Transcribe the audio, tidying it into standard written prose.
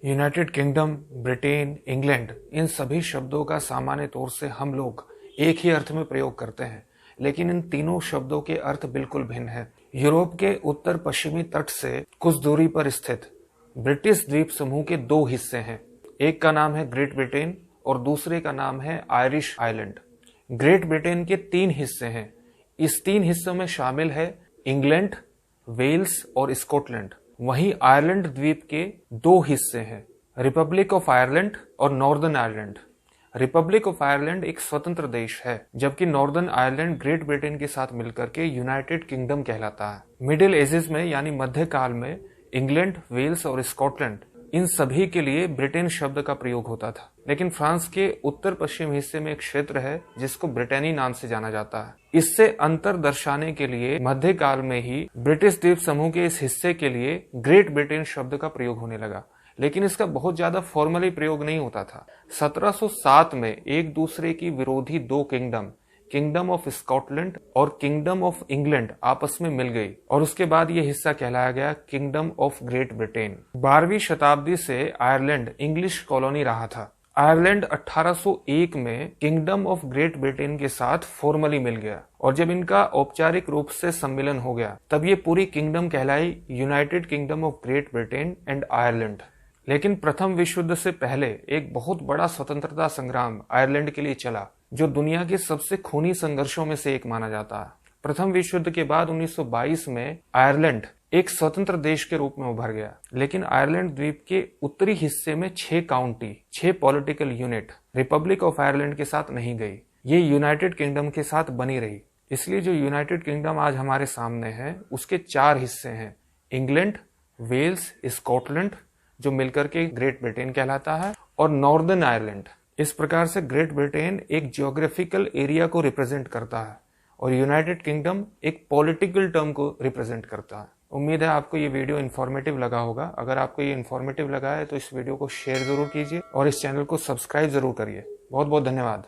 United kingdom, Britain, England, इन सभी शब्दों का सामान्य तौर से हम लोग एक ही अर्थ में प्रयोग करते हैं, लेकिन इन तीनों शब्दों के अर्थ बिल्कुल भिन्न हैं। यूरोप के उत्तर पश्चिमी तट से कुछ दूरी पर स्थित ब्रिटिश द्वीप समूह के दो हिस्से हैं। एक का नाम है ग्रेट ब्रिटेन और दूसरे का नाम है आयरिश आइलैंड। ग्रेट ब्रिटेन के तीन हिस्से हैं। इस तीन हिस्सों में शामिल है इंग्लैंड, वेल्स और स्कॉटलैंड। वहीं आयरलैंड द्वीप के दो हिस्से हैं, रिपब्लिक ऑफ आयरलैंड और northern Ireland. Republic of Ireland एक स्वतंत्र देश है, जबकि नॉर्दर्न आयरलैंड ग्रेट ब्रिटेन के साथ मिलकर के यूनाइटेड किंगडम कहलाता है। मिडिल एजेस में यानी मध्यकाल में इंग्लैंड, वेल्स और स्कॉटलैंड, इन सभी के लिए ब्रिटेन शब्द का प्रयोग होता था। लेकिन फ्रांस के उत्तर पश्चिम हिस्से में एक क्षेत्र है जिसको ब्रिटेनी नाम से जाना जाता है। इससे अंतर दर्शाने के लिए मध्यकाल में ही ब्रिटिश द्वीप समूह के इस हिस्से के लिए ग्रेट ब्रिटेन शब्द का प्रयोग होने लगा, लेकिन इसका बहुत ज्यादा फॉर्मली प्रयोग नहीं होता था। 1707 में एक दूसरे की विरोधी दो किंगडम ऑफ स्कॉटलैंड और किंगडम ऑफ इंग्लैंड आपस में मिल गई और उसके बाद यह हिस्सा कहलाया गया किंगडम ऑफ ग्रेट ब्रिटेन। 12वीं शताब्दी से आयरलैंड इंग्लिश कॉलोनी रहा था। आयरलैंड 1801 में किंगडम ऑफ ग्रेट ब्रिटेन के साथ फॉर्मली मिल गया और जब इनका औपचारिक रूप से सम्मिलन हो गया तब ये पूरी किंगडम कहलाई United kingdom of great Britain and Ireland. लेकिन प्रथम विश्व युद्ध से पहले एक बहुत बड़ा स्वतंत्रता संग्राम आयरलैंड के लिए चला, जो दुनिया के सबसे खूनी संघर्षों में से एक माना जाता है। प्रथम विश्व युद्ध के बाद 1922 में आयरलैंड एक स्वतंत्र देश के रूप में उभर गया, लेकिन आयरलैंड द्वीप के उत्तरी हिस्से में 6 county, 6 political unit Republic of Ireland के साथ नहीं गई। ये यूनाइटेड किंगडम के साथ बनी रही। इसलिए जो यूनाइटेड किंगडम आज हमारे सामने है उसके 4 हिस्से हैं, इंग्लैंड, वेल्स, स्कॉटलैंड जो मिलकर के ग्रेट ब्रिटेन कहलाता है, और नॉर्दर्न आयरलैंड। इस प्रकार से ग्रेट ब्रिटेन एक जियोग्राफिकल एरिया को रिप्रेजेंट करता है और यूनाइटेड किंगडम एक पॉलिटिकल टर्म को रिप्रेजेंट करता है। उम्मीद है आपको ये वीडियो इन्फॉर्मेटिव लगा होगा। अगर आपको ये इन्फॉर्मेटिव लगा है तो इस वीडियो को शेयर जरूर कीजिए और इस चैनल को सब्सक्राइब जरूर करिए। बहुत बहुत धन्यवाद।